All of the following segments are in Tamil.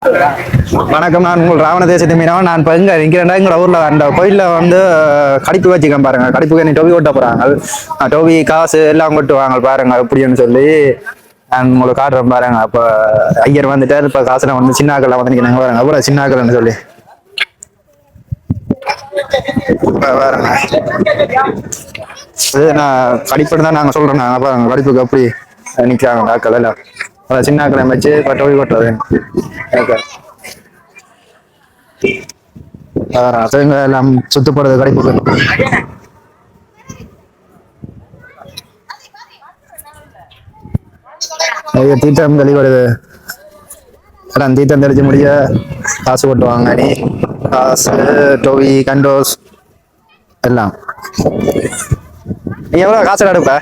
வணக்கம், நான் உங்கள் ராவண தேசத்து மீனவன். நான் இப்போ எங்க நிற்கிறேன்னா எங்களோட ஊர்ல அந்த கோயில்ல வந்து கடிப்பு வச்சுக்கேன் பாருங்க. கடிப்புக்கு நீ டோவி ஓட்ட போறாங்க. டோவி காசு எல்லாம் கொட்டுவாங்க பாருங்க அப்படின்னு சொல்லி நான் உங்களுக்கு காட்டுறேன் பாருங்க. அப்ப ஐயர் வந்துட்டார். இப்ப காசுல வந்து சின்னாக்கள் வந்து நிற்கிறாங்க பாருங்க. அப்புறம் சின்னாக்கள்னு சொல்லி பாருங்க. இது நான் கடிப்புன்னு தான் நாங்க சொல்றோம். நாங்க பாருங்க கடிப்புக்கு அப்படி நிற்கிறாங்க ஆக்கள் எல்லாம். சின்னாக்களை வச்சு இப்போ டோவி ஓட்டுறது எல்லாம் சுத்தப்படுறது கடிப்புக்கு. தீட்டம் தெளிவருது. தீட்டம் தெளிச்சு முடிய காசு போட்டுவாங்க. நீ காசு டோவி கண்டோஸ் எல்லாம். நீ எவ்வளவு காசு எடுப்ப?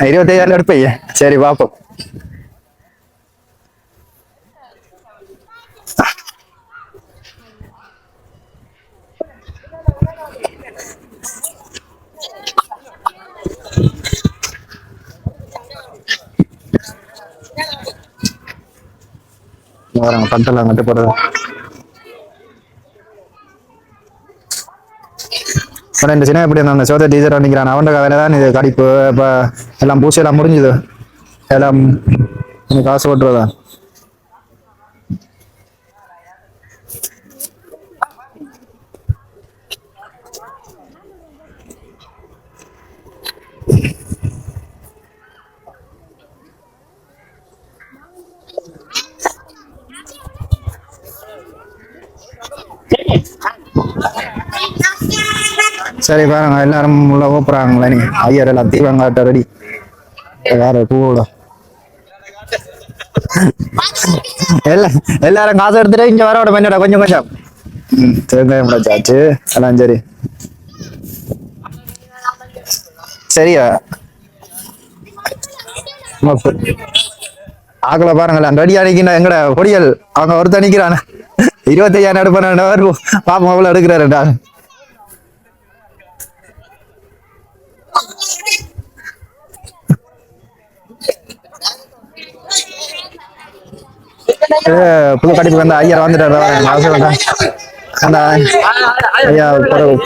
25,000 எடுப்பீங்க. சரி பாப்போம். பண்டெல்லாம் கட்டு போடுறது. இந்த சின்ன எப்படி அந்த சோத டீச்சர் நிற்கிறான். அவன் வேலை தான் இது கடிப்பு. இப்போ எல்லாம் பூசி எல்லாம் முடிஞ்சுது. எல்லாம் காசு போட்டுருதா. சரி பாருங்க, எல்லாரும் உள்ள கூப்பிடுறாங்களே. நீ ஐயர் எல்லாம் தீவங்காட்ட ரெடி. வேற பூவோட எல்லாரும் காசு எடுத்துட்டு இங்க வர விட பண்ணடா கொஞ்சம் கொஞ்சம். தேங்காய் முடிச்சாச்சு எல்லாம். சரி சரியா ஆக்களை பாருங்களேன். ரெடி அடிக்கணும். எங்கட பொடியல் அவங்க ஒருத்தர் நிக்கிறான். 25,000 எடுப்பேன். பாப்போம் எவ்வளவு எடுக்கிறாருடா. புது கடிப்பு வந்த ஐயர் வந்துட்டாரு. அந்த ஐயா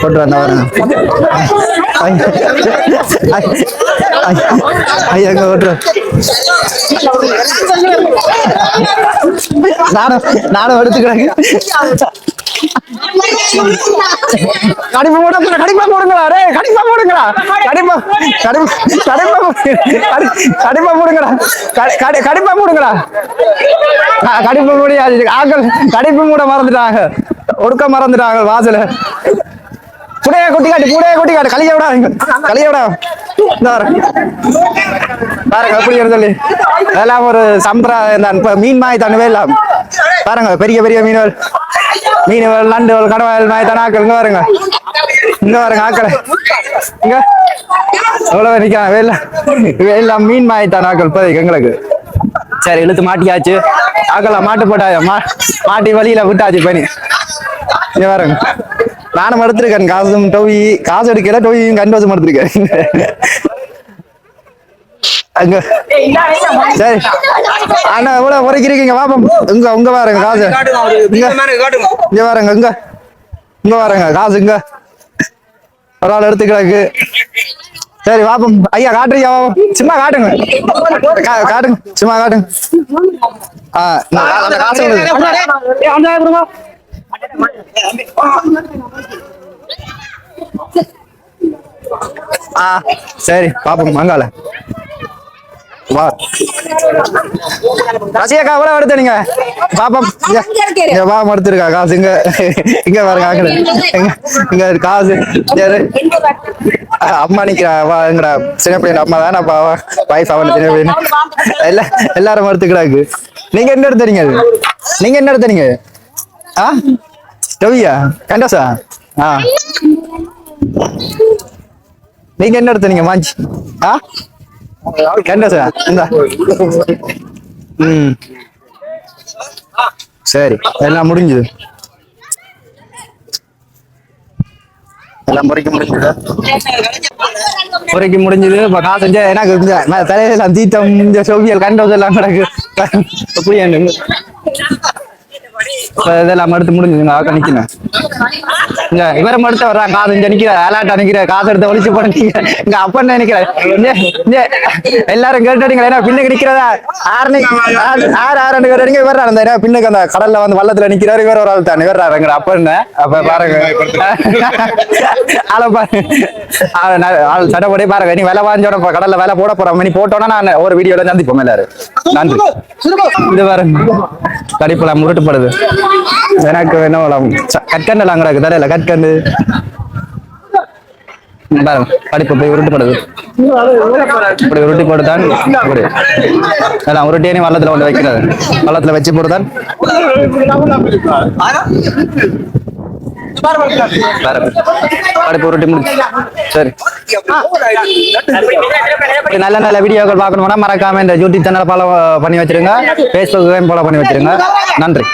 போட்டு வந்த வரேன். ஐயா எங்க ஓட்டுற நானும் எடுத்துக்கிறேன். கடிப்பா போடுங்களா. கடிப்பா போடுங்களா. கடிப்பா போடுங்களா. கடிப்பா கடிப்பா போடுங்களா. கடிப்பா போடுங்களா. கடிப்பு முடியாது. ஆக்கள் கடிப்பு மூட மறந்துட்டாங்க. ஒடுக்க மறந்துட்டாங்க. வாசல புடைய குட்டி காட்டு. புடைய குட்டி காட்டு. கலிய விட கலிய விட பாருங்க எப்படி சொல்லி அதெல்லாம் ஒரு சம்பிரதாயம் தான். இப்ப மீன் மாய் தானவே இல்லாம் பாருங்க. பெரிய பெரிய மீன்கள் நண்டுகள் கடவாயில் மாய் தானாக்கள். இங்க பாருங்க. இங்க பாருங்க ஆக்களை. இங்க எவ்வளவு நிக்கிறாங்க. எல்லாம் மீன் மாய் தானாக்கள் இப்போதைக்கு எங்களுக்கு. சரி இழுத்து மாட்டியாச்சு. ஆக்கலாம் மாட்டு போட்டாய மாட்டி வழியில விட்டாச்சு பனி. இங்க பாருங்க. நானும் எடுத்திருக்கேன். காசும் டோவி காசு எடுக்கல. டோவியும் கண்டோசும் எடுத்திருக்கேன். அங்க சரி அண்ணா எவ்வளவு குறைக்கிறீங்க பாப்போம். இங்க உங்க பாருங்க காசு. இங்க பாருங்க. இங்க இங்க பாருங்க காசு. இங்க ஒரு ஆள் எடுத்துக்கிறாக்கு. சரி பாப்போம். ஐயா காட்டுறீங்க. சும்மா காட்டுங்க. காட்டுங்க சும்மா காட்டுங்க. காசு சரி பாப்போம். மங்கால வா ரசிகா எவ்வளவு எடுத்த நீங்க பாப்போம். பாப்பம் எடுத்துருக்கா காசு. இங்க இங்க பாருங்க ஆக்கல. இங்க காசு அம்மா நிக்கிறா. எங்கடா சின்ன பையன் அம்மா தானே. அப்பா வயசு அவன் சின்ன பையன் எல்லாரும் எடுத்துக்கிறாக்கு. நீங்க என்ன எடுத்தீங்க? நீங்க என்ன எடுத்தீங்க? டோவியா கண்டோசா? நீங்க என்ன எடுத்தீங்க? மாஞ்சி கண்டோசா? சரி எல்லாம் முடிஞ்சுது. எல்லாம் பொறிக்க முடிஞ்சது. பொறிக்க முடிஞ்சது. இப்ப நான் செஞ்ச எனக்கு தலையில தீட்டம் இந்த சோவியல் கண்டோஸ் எல்லாம் கிடக்கு. எப்படி இதெல்லாம் எடுத்து முடிஞ்சுங்க ஆக்க நிக்கணும் இவரை எடுத்து வர்றான் காது இங்க நிக்கிற அலாட்டா நிக்கிற காசு எடுத்து ஒழிச்சு போனீங்க இங்க அப்பன்னு நினைக்கிறேன் எல்லாரும் கேட்டுட்டீங்களா ஏன்னா பின்னுக்கு நிக்கிறதா ஆறு கேட்டீங்க இவர் அந்த பின்னுக்கு அந்த கடல்ல வந்து வள்ளத்துல நிக்கிறாரு இவர் ஒரு ஆள் தான் இவர் அப்பன்னு அப்ப பாருங்க ஆளை பாருங்க ஆள் சட்டப்படி பாருங்க நீ வேலை வாஞ்சோட கடல்ல வேலை போட போறோம் நீ போட்டோன்னா நான் ஒரு வீடியோல சந்திப்போம் எல்லாரும் நன்றி இது பாருங்க கடிப்பெல்லாம் முருட்டுப்படுது எனக்கு என்ன கற்கண்டெல்லாம் கிடக்கு தரையில கற்கண்டு பாருங்க கடிப்பு போய் உருட்டுப்படுது இப்படி உருட்டி போட்டுதான் இப்படி அதான் உருட்டியே வள்ளத்துல கொண்டு வைக்கிறது வள்ளத்துல வச்சு போட்டுதான் உருட்டி முடிச்சு சரி நல்ல நல்ல வீடியோக்கள் பார்க்கணும்னா மறக்காம இந்த யூடியூப் சேனலை ஃபாலோ பண்ணி வச்சிருங்க, Facebook ஃபாலோ பண்ணி வச்சிருங்க. நன்றி.